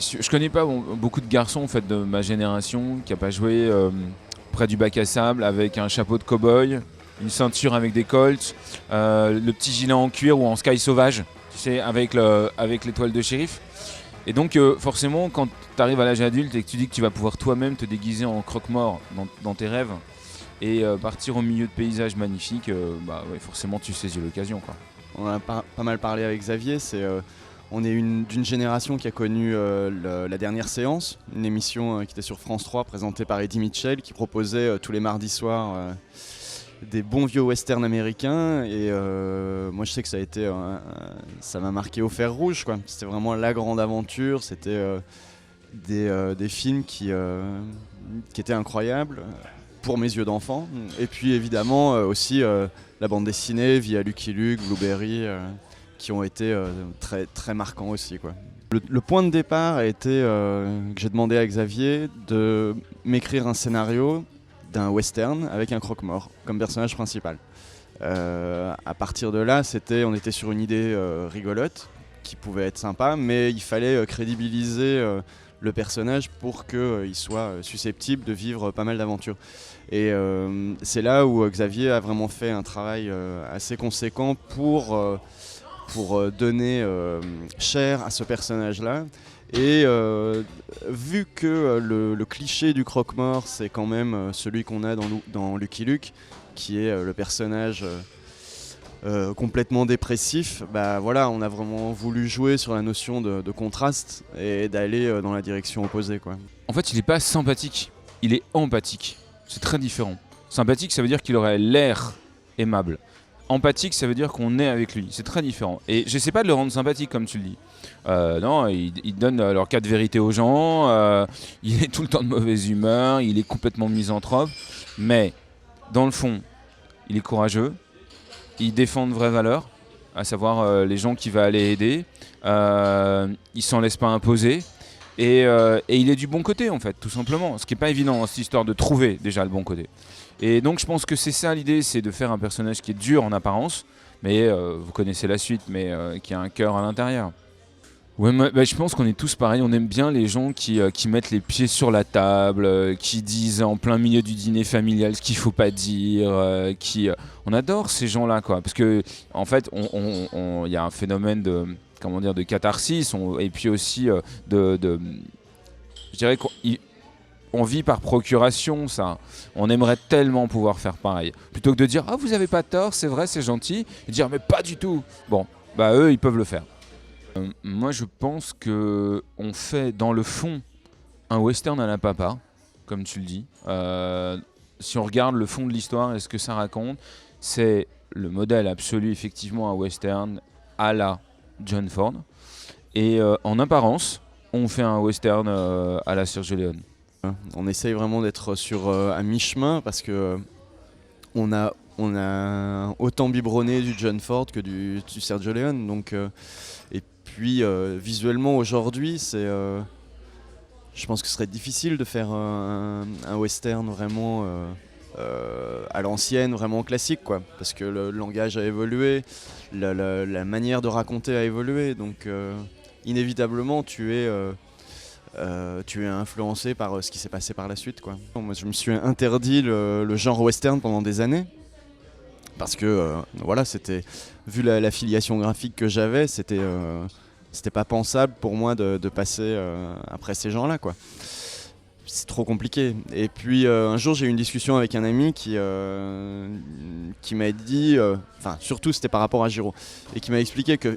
je connais pas beaucoup de garçons en fait, de ma génération qui n'a pas joué près du bac à sable avec un chapeau de cow-boy, une ceinture avec des colts, le petit gilet en cuir ou en sky sauvage, tu sais, avec l'étoile de shérif. Et donc forcément quand tu arrives à l'âge adulte et que tu dis que tu vas pouvoir toi-même te déguiser en croque-mort dans tes rêves et partir au milieu de paysages magnifiques, bah ouais, forcément tu saisis l'occasion, quoi. On en a pas mal parlé avec Xavier, on est d'une génération qui a connu la dernière séance, une émission qui était sur France 3 présentée par Eddie Mitchell qui proposait tous les mardis soirs des bons vieux westerns américains et moi je sais que ça m'a marqué au fer rouge, quoi. C'était vraiment la grande aventure, c'était des films qui étaient incroyables pour mes yeux d'enfant et puis évidemment aussi la bande dessinée via Lucky Luke, Blueberry qui ont été très, très marquants aussi, quoi. Le point de départ a été que j'ai demandé à Xavier de m'écrire un scénario d'un western avec un croque-mort comme personnage principal. À partir de là, on était sur une idée rigolote qui pouvait être sympa, mais il fallait crédibiliser le personnage pour qu'il soit susceptible de vivre pas mal d'aventures. Et c'est là où Xavier a vraiment fait un travail assez conséquent pour donner chair à ce personnage-là. Et vu que le cliché du croque-mort, c'est quand même celui qu'on a dans Lucky Luke, qui est le personnage complètement dépressif, bah voilà, on a vraiment voulu jouer sur la notion de contraste et d'aller dans la direction opposée, quoi. En fait, il n'est pas sympathique, il est empathique. C'est très différent. Sympathique, ça veut dire qu'il aurait l'air aimable. Empathique, ça veut dire qu'on est avec lui. C'est très différent. Et j'essaie pas de le rendre sympathique, comme tu le dis. Non, il donne leur cas de vérité aux gens. Il est tout le temps de mauvaise humeur. Il est complètement misanthrope. Mais, dans le fond, il est courageux. Il défend de vraies valeurs, à savoir les gens qu'il va aller aider. Il s'en laisse pas imposer. Et il est du bon côté, en fait, tout simplement. Ce qui n'est pas évident dans cette histoire de trouver déjà le bon côté. Et donc je pense que c'est ça l'idée, c'est de faire un personnage qui est dur en apparence, mais vous connaissez la suite, mais qui a un cœur à l'intérieur. Ouais, je pense qu'on est tous pareils, on aime bien les gens qui mettent les pieds sur la table, qui disent en plein milieu du dîner familial ce qu'il faut pas dire, on adore ces gens-là, quoi, parce que en fait, il y a un phénomène de, comment dire, de catharsis, et puis aussi je dirais qu'on vit par procuration, ça. On aimerait tellement pouvoir faire pareil. Plutôt que de dire « Ah, vous avez pas tort, c'est vrai, c'est gentil », et dire « Mais pas du tout ». Bon, bah eux, ils peuvent le faire. Moi, je pense que on fait, dans le fond, un western à la papa, comme tu le dis. Si on regarde le fond de l'histoire et ce que ça raconte, c'est le modèle absolu, effectivement, un western à la John Ford. Et en apparence, on fait un western à la Sergio Leone. On essaye vraiment d'être à mi-chemin parce que on a autant biberonné du John Ford que du Sergio Leone. Donc, et puis visuellement aujourd'hui, je pense que ce serait difficile de faire un western vraiment à l'ancienne, vraiment classique, quoi, parce que le langage a évolué, la manière de raconter a évolué. Donc inévitablement, tu es influencé par ce qui s'est passé par la suite, quoi. Moi, je me suis interdit le genre western pendant des années parce que voilà, vu la filiation graphique que j'avais, c'était pas pensable pour moi de passer après ces gens-là, quoi. C'est trop compliqué. Et puis un jour, j'ai eu une discussion avec un ami qui m'a dit, surtout c'était par rapport à Giro, et qui m'a expliqué qu'il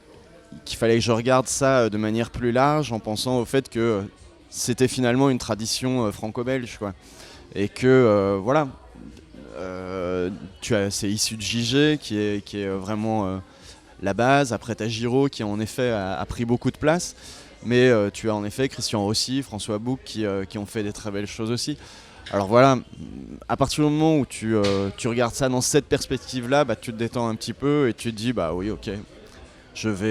fallait que je regarde ça de manière plus large en pensant au fait que c'était finalement une tradition franco-belge, quoi. Et que voilà, c'est issu de JG qui est vraiment la base. Après t'as Giro qui en effet a pris beaucoup de place, mais tu as en effet Christian Rossi, François Bouc qui ont fait des très belles choses aussi. Alors voilà, à partir du moment où tu regardes ça dans cette perspective-là, bah, tu te détends un petit peu et tu te dis bah oui, ok,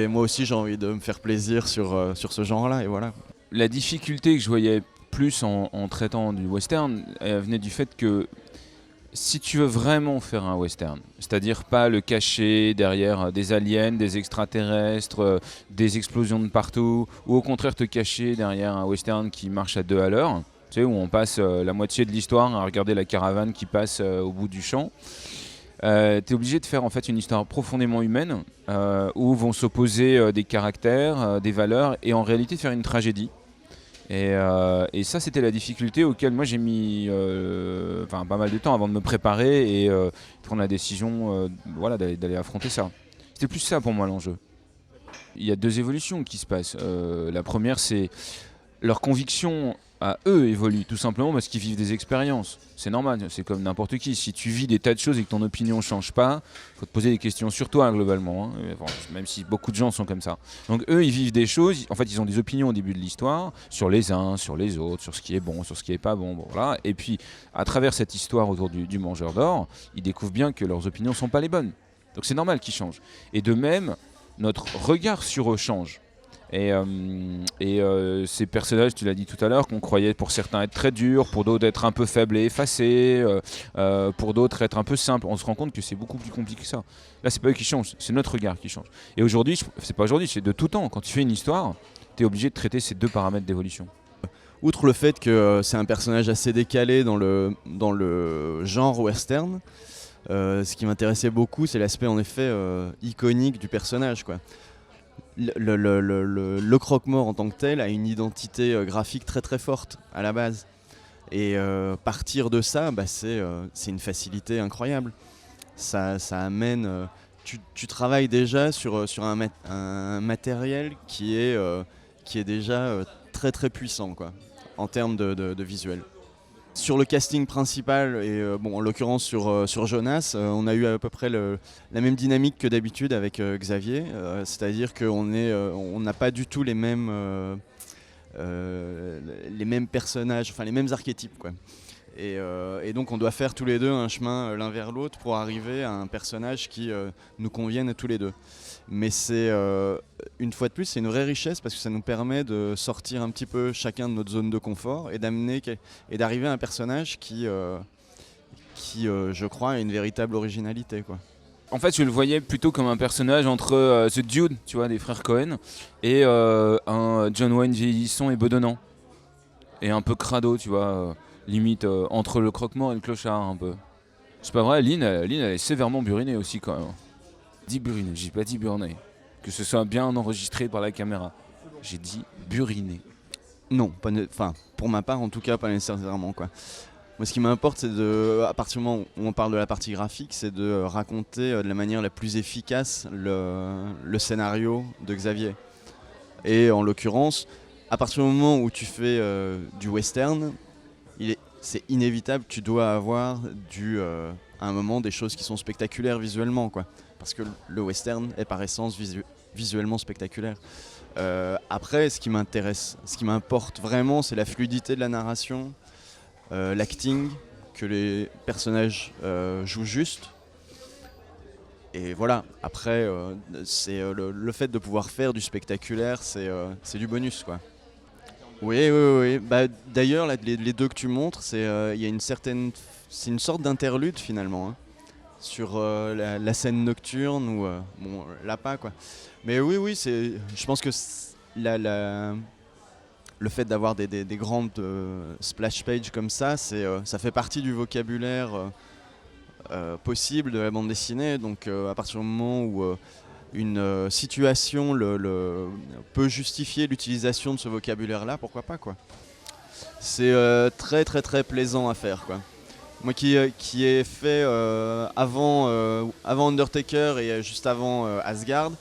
moi aussi j'ai envie de me faire plaisir sur ce genre-là, et voilà. La difficulté que je voyais plus en traitant du western venait du fait que Si tu veux vraiment faire un western, c'est-à-dire pas le cacher derrière des aliens, des extraterrestres, des explosions de partout, ou au contraire te cacher derrière un western qui marche à 2 à l'heure, tu sais, où on passe la moitié de l'histoire à regarder la caravane qui passe au bout du champ, tu es obligé de faire en fait une histoire profondément humaine, où vont s'opposer des caractères, des valeurs, et en réalité de faire une tragédie. Et ça, c'était la difficulté auquel moi j'ai mis pas mal de temps avant de me préparer et prendre la décision voilà, d'aller affronter ça. C'était plus ça pour moi l'enjeu. Il y a 2 évolutions qui se passent. La première, c'est leur conviction à eux évolue tout simplement parce qu'ils vivent des expériences. C'est normal, c'est comme n'importe qui. Si tu vis des tas de choses et que ton opinion ne change pas, il faut te poser des questions sur toi globalement, hein. Bon, même si beaucoup de gens sont comme ça. Donc eux, ils vivent des choses, en fait ils ont des opinions au début de l'histoire, sur les uns, sur les autres, sur ce qui est bon, sur ce qui est pas bon. Bon voilà. Et puis à travers cette histoire autour du mangeur d'or, ils découvrent bien que leurs opinions ne sont pas les bonnes. Donc c'est normal qu'ils changent. Et de même, notre regard sur eux change. Et ces personnages, tu l'as dit tout à l'heure, qu'on croyait pour certains être très durs, pour d'autres être un peu faibles et effacés, pour d'autres être un peu simples, on se rend compte que c'est beaucoup plus compliqué que ça. Là, c'est pas eux qui changent, c'est notre regard qui change. Et aujourd'hui, c'est pas aujourd'hui, c'est de tout temps. Quand tu fais une histoire, tu es obligé de traiter ces 2 paramètres d'évolution. Outre le fait que c'est un personnage assez décalé dans le genre western, ce qui m'intéressait beaucoup, c'est l'aspect en effet iconique du personnage, quoi. Le croque-mort en tant que tel a une identité graphique très très forte à la base. Et partir de ça, c'est une facilité incroyable. Ça amène... tu travailles déjà sur un matériel qui est déjà très très puissant, quoi, en termes de visuel. Sur le casting principal, et en l'occurrence sur Jonas, on a eu à peu près la même dynamique que d'habitude avec Xavier, c'est-à-dire qu'on n'a pas du tout les mêmes personnages, enfin les mêmes archétypes, quoi. Et donc on doit faire tous les deux un chemin l'un vers l'autre pour arriver à un personnage qui nous convienne à tous les deux. Mais c'est une fois de plus, c'est une vraie richesse parce que ça nous permet de sortir un petit peu chacun de notre zone de confort et d'arriver à un personnage qui je crois, a une véritable originalité, quoi. En fait, je le voyais plutôt comme un personnage entre The Dude, tu vois, des frères Cohen, et un John Wayne vieillissant et bedonnant. Et un peu crado, tu vois, limite entre le croque-mort et le clochard, un peu. C'est pas vrai, Lynn, elle est sévèrement burinée aussi, quand même. Dit buriné, j'ai pas dit burné. Que ce soit bien enregistré par la caméra. J'ai dit buriné. Non, pour ma part en tout cas, pas nécessairement, quoi. Moi, ce qui m'importe, c'est à partir du moment où on parle de la partie graphique, c'est de raconter de la manière la plus efficace le scénario de Xavier. Et en l'occurrence, à partir du moment où tu fais du western, c'est inévitable, tu dois avoir à un moment des choses qui sont spectaculaires visuellement, quoi. Parce que le western est par essence visuellement spectaculaire. Après, ce qui m'importe vraiment, c'est la fluidité de la narration, l'acting, que les personnages jouent juste. Et voilà, après, c'est le fait de pouvoir faire du spectaculaire, c'est du bonus, quoi. Oui. D'ailleurs, là, les 2 que tu montres, c'est une sorte d'interlude finalement, hein, sur la scène nocturne ou là pas, quoi. Mais oui, je pense que le fait d'avoir des grandes splash pages comme ça, ça fait partie du vocabulaire possible de la bande dessinée. Donc à partir du moment où une situation peut justifier l'utilisation de ce vocabulaire-là, pourquoi pas, quoi. C'est très très très plaisant à faire, quoi. Moi qui ai fait avant Undertaker et juste avant Asgard,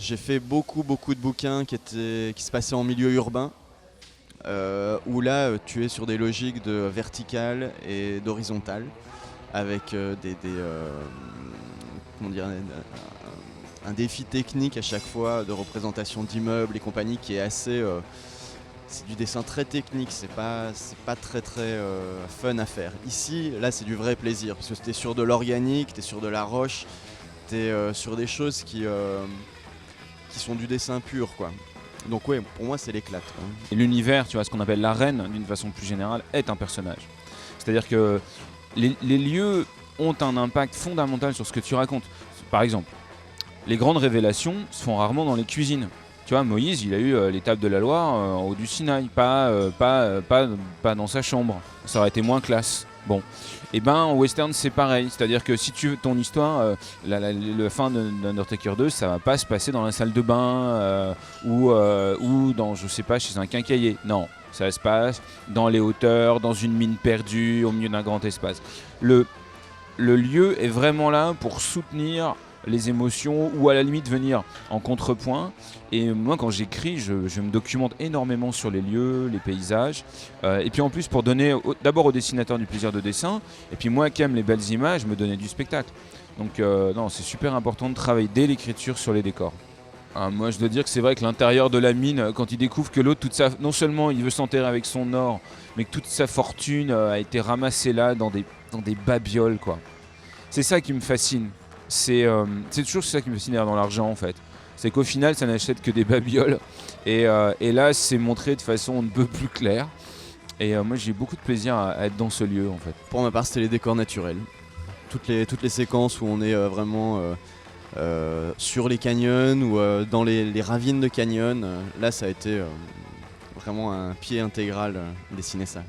j'ai fait beaucoup de bouquins qui se passaient en milieu urbain, où là tu es sur des logiques de verticale et d'horizontale, avec comment dire, un défi technique à chaque fois de représentation d'immeubles et compagnie qui est assez... c'est du dessin très technique, c'est pas très fun à faire. Ici, là c'est du vrai plaisir, parce que t'es sur de l'organique, t'es sur de la roche, t'es sur des choses qui sont du dessin pur, quoi. Donc ouais, pour moi c'est l'éclate, quoi. Et l'univers, tu vois, ce qu'on appelle l'arène d'une façon plus générale, est un personnage. C'est-à-dire que les lieux ont un impact fondamental sur ce que tu racontes. Par exemple, les grandes révélations se font rarement dans les cuisines. Tu vois, Moïse, il a eu les tables de la loi en haut du Sinaï, pas dans sa chambre. Ça aurait été moins classe. Bon, et ben en western c'est pareil, c'est-à-dire que si tu veux ton histoire, le fin d'Undertaker 2, ça va pas se passer dans la salle de bain ou dans, je sais pas, chez un quincaillier. Non, ça se passe dans les hauteurs, dans une mine perdue, au milieu d'un grand espace. Le lieu est vraiment là pour soutenir les émotions ou à la limite venir en contrepoint. Et moi quand j'écris, je me documente énormément sur les lieux, les paysages, et puis en plus pour donner d'abord au dessinateur du plaisir de dessin, et puis moi qui aime les belles images, me donner du spectacle. Donc non, c'est super important de travailler dès l'écriture sur les décors. Moi je dois dire que c'est vrai que l'intérieur de la mine, quand il découvre que l'autre, non seulement il veut s'enterrer avec son or, mais que toute sa fortune a été ramassée là dans des babioles, quoi. C'est ça qui me fascine. C'est toujours ça qui me fascine dans l'argent en fait. C'est qu'au final ça n'achète que des babioles. Et là c'est montré de façon un peu plus claire. Et moi j'ai beaucoup de plaisir à être dans ce lieu en fait. Pour ma part, c'était les décors naturels. Toutes les séquences où on est vraiment sur les canyons ou dans les ravines de canyons, là ça a été vraiment un pied intégral dessiner ça.